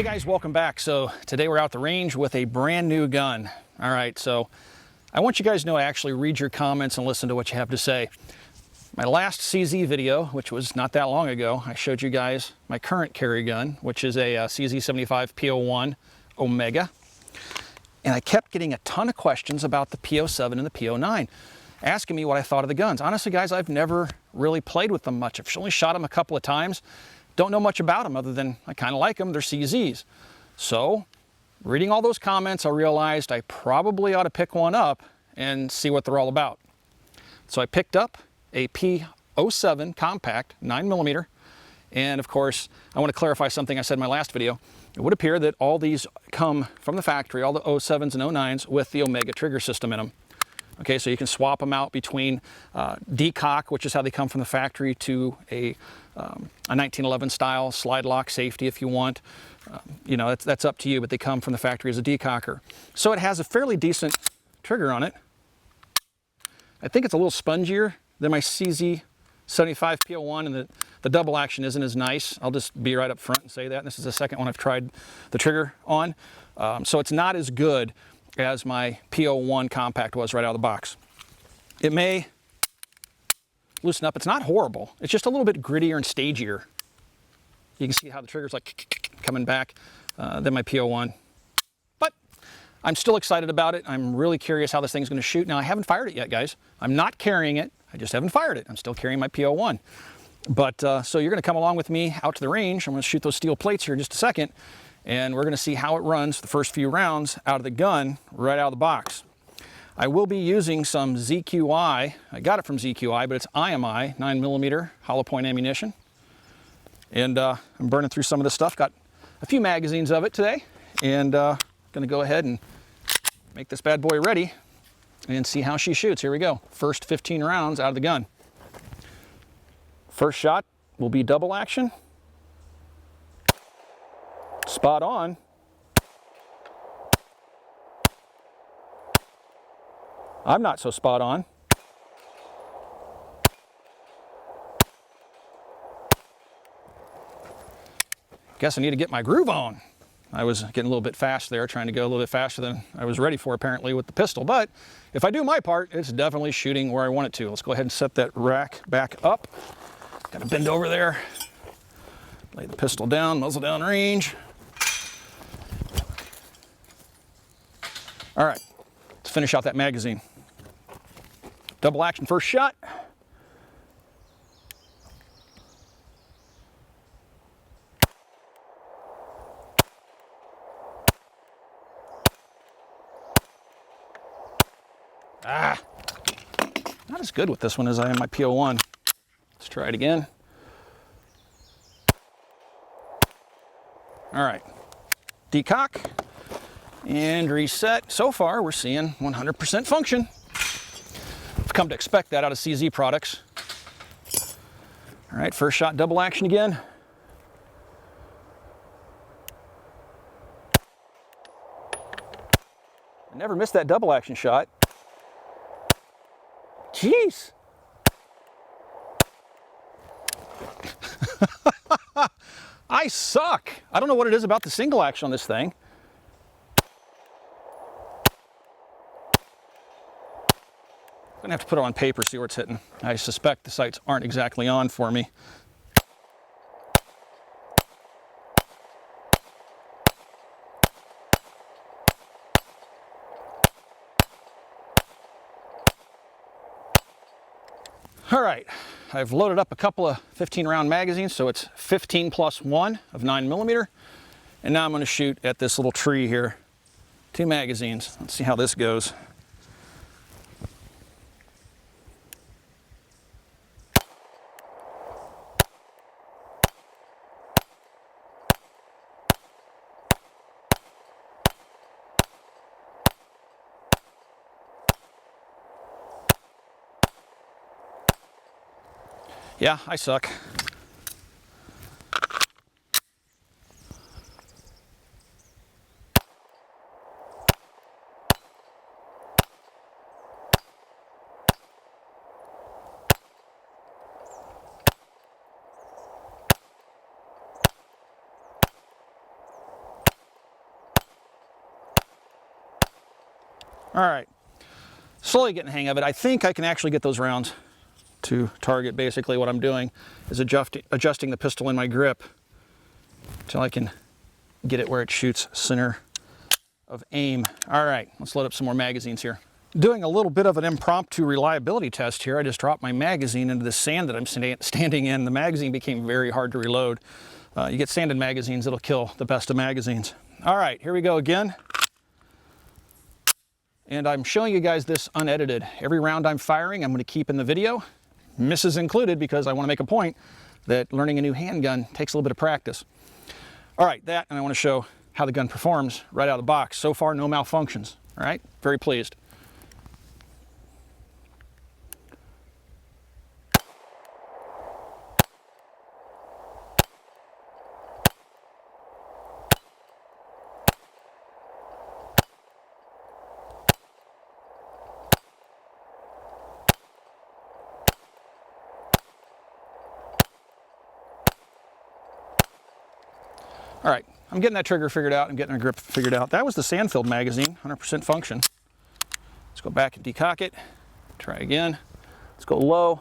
Hey guys, welcome back. So today we're out at the range with a brand new gun. All right, so I want you guys to know I actually read your comments and listen to what you have to say. My last CZ video, which was not that long ago, I showed you guys my current carry gun, which is a CZ P07 Omega. And I kept getting a ton of questions about the P07 and the P09, asking me what I thought of the guns. Honestly, guys, I've never really played with them much. I've only shot them a couple of times. Don't know much about them other than I kind of like them. They're CZs. So, reading all those comments, I realized I probably ought to pick one up and see what they're all about. So I picked up a P07 compact 9mm, and of course, I want to clarify something I said in my last video. It would appear that all these come from the factory, all the 07s and 09s, with the Omega trigger system in them. Okay, so you can swap them out between decock, which is how they come from the factory, to a 1911 style slide lock safety if you want. You know, that's up to you, but they come from the factory as a decocker. So it has a fairly decent trigger on it. I think it's a little spongier than my CZ 75 P01, and the double action isn't as nice. I'll just be right up front and say that. And this is the second one I've tried the trigger on. So it's not as good as my P01 compact was right out of the box. It may loosen up. It's not horrible. It's just a little bit grittier and stagier. You can see how the trigger's like coming back than my P01. But I'm still excited about it. I'm really curious how this thing's going to shoot. Now, I haven't fired it yet, guys. I'm not carrying it. I just haven't fired it. I'm still carrying my P01. But so you're going to come along with me out to the range. I'm going to shoot those steel plates here in just a second, and we're going to see how it runs the first few rounds out of the gun right out of the box. I will be using some ZQI. I got it from ZQI, but it's IMI 9mm hollow point ammunition. And I'm burning through some of this stuff. Got a few magazines of it today, and going to go ahead and make this bad boy ready and see how she shoots. Here we go. First 15 rounds out of the gun. First shot will be double action. Spot on. I'm not so spot on. Guess I need to get my groove on. I was getting a little bit fast there, trying to go a little bit faster than I was ready for apparently with the pistol. But if I do my part, it's definitely shooting where I want it to. Let's go ahead and set that rack back up. Got to bend over there. Lay the pistol down, muzzle down range. All right, let's finish out that magazine. Double action first shot. Not as good with this one as I am my P01. Let's try it again. All right, decock and reset. So far, we're seeing 100% function. I've come to expect that out of CZ products. All right, first shot, double action again. I never missed that double action shot. Jeez. I suck. I don't know what it is about the single action on this thing. I'm gonna have to put it on paper, see where it's hitting. I suspect the sights aren't exactly on for me. All right, I've loaded up a couple of 15-round magazines, so it's 15 plus 1 of 9mm. And now I'm going to shoot at this little tree here. 2 magazines. Let's see how this goes. Yeah, I suck. All right, slowly getting the hang of it. I think I can actually get those rounds to target. Basically what I'm doing is adjusting the pistol in my grip until I can get it where it shoots center of aim. All right, let's load up some more magazines here. Doing a little bit of an impromptu reliability test here. I just dropped my magazine into the sand that I'm standing in. The magazine became very hard to reload. You get sanded magazines, it'll kill the best of magazines. All right, here we go again. And I'm showing you guys this unedited. Every round I'm firing, I'm going to keep in the video, misses included, because I want to make a point that learning a new handgun takes a little bit of practice. All right, that, and I want to show how the gun performs right out of the box. So far, no malfunctions. All right, very pleased. All right, I'm getting that trigger figured out. I'm getting a grip figured out. That was the sand-filled magazine, 100% function. Let's go back and decock it. Try again. Let's go low.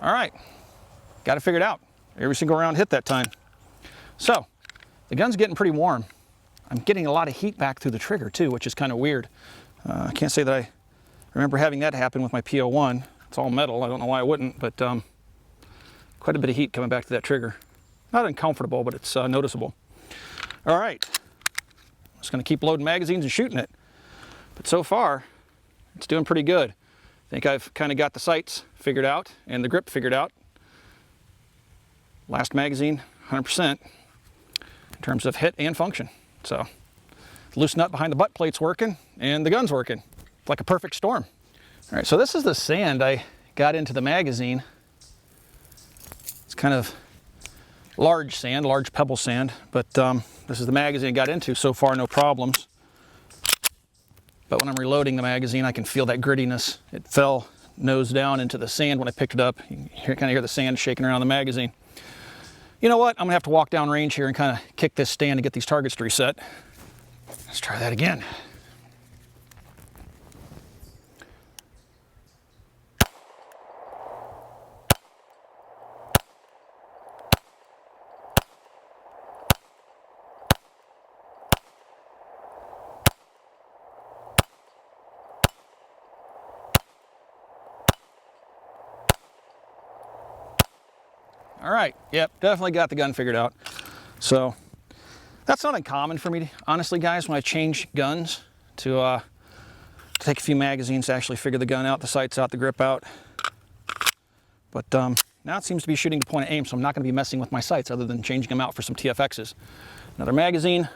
All right, got it figured out. Every single round hit that time. So, the gun's getting pretty warm. I'm getting a lot of heat back through the trigger too, which is kind of weird. I can't say that I remember having that happen with my P01. It's all metal, I don't know why I wouldn't, but quite a bit of heat coming back to that trigger. Not uncomfortable, but it's noticeable. All right, I'm just gonna keep loading magazines and shooting it. But so far, it's doing pretty good. I think I've kind of got the sights figured out and the grip figured out. Last magazine, 100% in terms of hit and function. So, the loose nut behind the butt plate's working and the gun's working. It's like a perfect storm. All right, so this is the sand I got into the magazine. It's kind of large sand, large pebble sand, but this is the magazine I got into. So far, no problems. But when I'm reloading the magazine, I can feel that grittiness. It fell nose down into the sand when I picked it up. You can kind of hear the sand shaking around the magazine. You know what? I'm gonna have to walk down range here and kind of kick this stand to get these targets to reset. Let's try that again. All right, yep, definitely got the gun figured out. So that's not uncommon for me, honestly, guys, when I change guns to take a few magazines to actually figure the gun out, the sights out, the grip out. But now it seems to be shooting to point of aim, so I'm not going to be messing with my sights other than changing them out for some TFXs. Another magazine.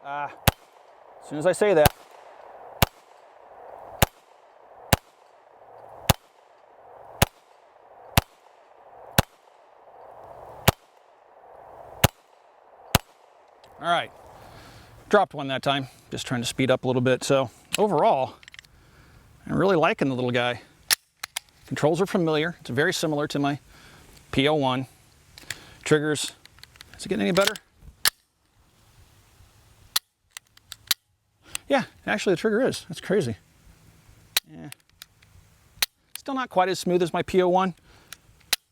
As soon as I say that. All right, dropped one that time, just trying to speed up a little bit. So overall, I'm really liking the little guy. Controls are familiar. It's very similar to my P01. Triggers, is it getting any better? Yeah, actually the trigger is. That's crazy. Yeah. Still not quite as smooth as my P01,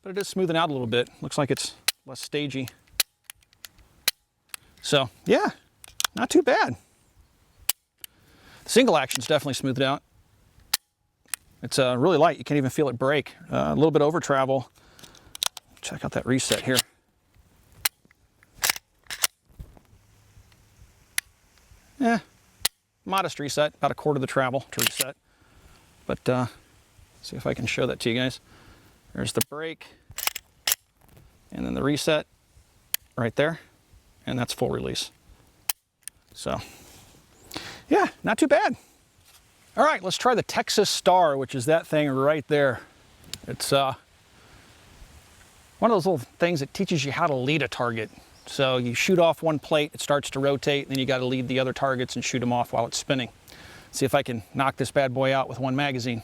but it is smoothing out a little bit. Looks like it's less stagey. So yeah, not too bad. The single action's definitely smoothed out. It's really light. You can't even feel it break. A little bit over travel. Check out that reset here. Yeah, modest reset, about a quarter of the travel to reset. But see if I can show that to you guys. There's the brake, and then the reset right there. And that's full release. So, yeah, not too bad. All right, let's try the Texas Star, which is that thing right there. It's one of those little things that teaches you how to lead a target. So you shoot off one plate, it starts to rotate, and then you got to lead the other targets and shoot them off while it's spinning. See if I can knock this bad boy out with one magazine.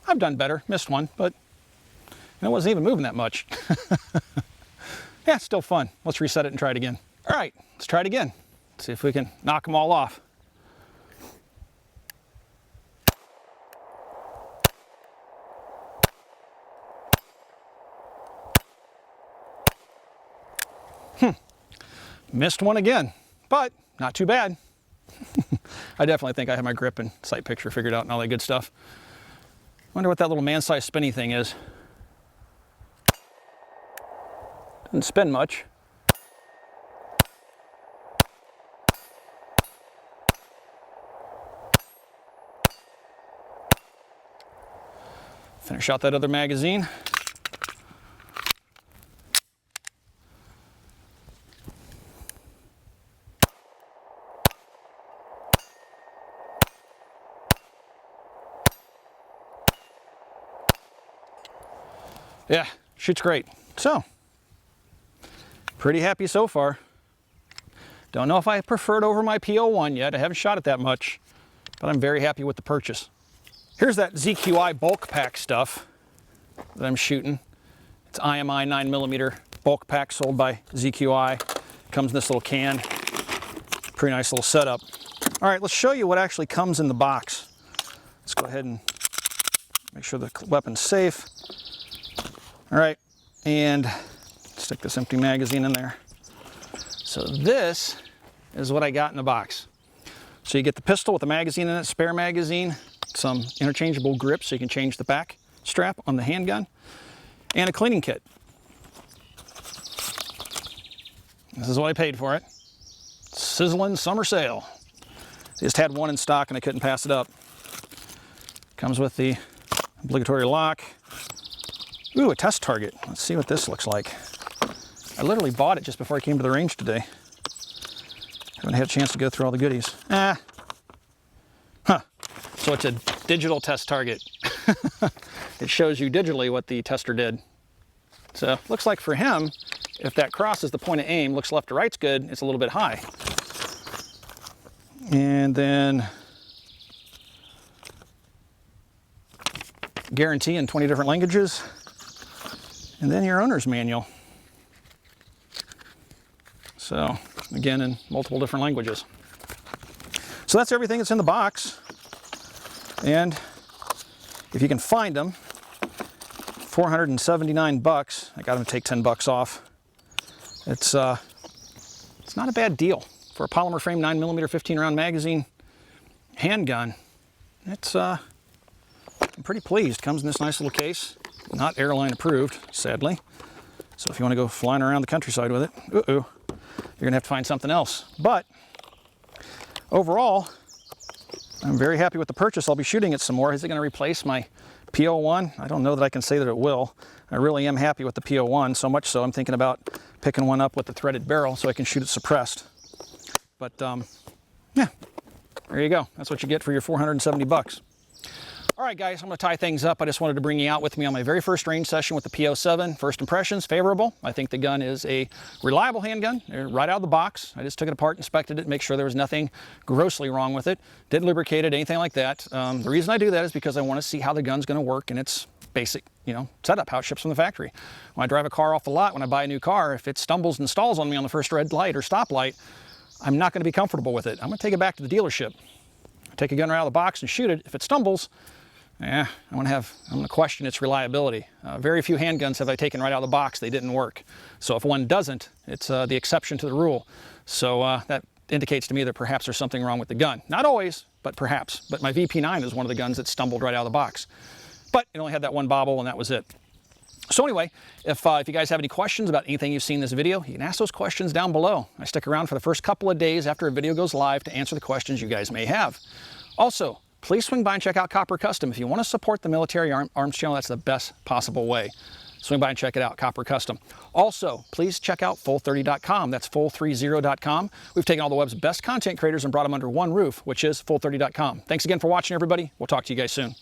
I've done better, missed one, but it wasn't even moving that much. Yeah, still fun. Let's reset it and try it again. All right, let's try it again. See if we can knock them all off. Missed one again, but not too bad. I definitely think I have my grip and sight picture figured out and all that good stuff. Wonder what that little man-sized spinny thing is. Doesn't spin much. Finish out that other magazine. Yeah, shoots great. So, pretty happy so far. Don't know if I prefer it over my P01 yet. I haven't shot it that much, but I'm very happy with the purchase. Here's that ZQI bulk pack stuff that I'm shooting. It's IMI 9mm bulk pack sold by ZQI. Comes in this little can. Pretty nice little setup. All right, let's show you what actually comes in the box. Let's go ahead and make sure the weapon's safe. All right, and stick this empty magazine in there. So this is what I got in the box. So you get the pistol with the magazine in it, spare magazine, some interchangeable grips so you can change the back strap on the handgun, and a cleaning kit. This is what I paid for it. Sizzling summer sale. I just had one in stock and I couldn't pass it up. Comes with the obligatory lock. Ooh, a test target. Let's see what this looks like. I literally bought it just before I came to the range today. Haven't had a chance to go through all the goodies. Huh. So it's a digital test target. It shows you digitally what the tester did. So looks like for him, if that crosses the point of aim, looks left to right's good, it's a little bit high. And then guarantee in 20 different languages. And then your owner's manual. So, again, in multiple different languages. So that's everything that's in the box. And if you can find them, 479 bucks. I got them to take 10 bucks off. It's not a bad deal for a polymer frame 9mm 15-round magazine handgun. It's I'm pretty pleased. Comes in this nice little case. Not airline approved, sadly. So if you want to go flying around the countryside with it, you're gonna have to find something else. But overall, I'm very happy with the purchase. I'll be shooting it some more. Is it gonna replace my P01? I don't know that I can say that it will. I really am happy with the P01, so much so I'm thinking about picking one up with the threaded barrel so I can shoot it suppressed. But yeah, there you go. That's what you get for your 470 bucks. All right, guys, I'm going to tie things up. I just wanted to bring you out with me on my very first range session with the P07. First impressions, favorable. I think the gun is a reliable handgun right out of the box. I just took it apart, inspected it, make sure there was nothing grossly wrong with it. Didn't lubricate it, anything like that. The reason I do that is because I want to see how the gun's going to work in its basic, setup, how it ships from the factory. When I drive a car off the lot, when I buy a new car, if it stumbles and stalls on me on the first red light or stoplight, I'm not going to be comfortable with it. I'm going to take it back to the dealership. Take a gun right out of the box and shoot it. If it stumbles, I'm going to question its reliability. Very few handguns have I taken right out of the box. They didn't work. So if one doesn't, it's the exception to the rule. So that indicates to me that perhaps there's something wrong with the gun. Not always, but perhaps. But my VP9 is one of the guns that stumbled right out of the box. But it only had that one bobble and that was it. So anyway, if you guys have any questions about anything you've seen in this video, you can ask those questions down below. I stick around for the first couple of days after a video goes live to answer the questions you guys may have. Also, please swing by and check out Copper Custom. If you want to support the military arms channel, that's the best possible way. Swing by and check it out, Copper Custom. Also, please check out full30.com. That's full30.com. We've taken all the web's best content creators and brought them under one roof, which is full30.com. Thanks again for watching, everybody. We'll talk to you guys soon.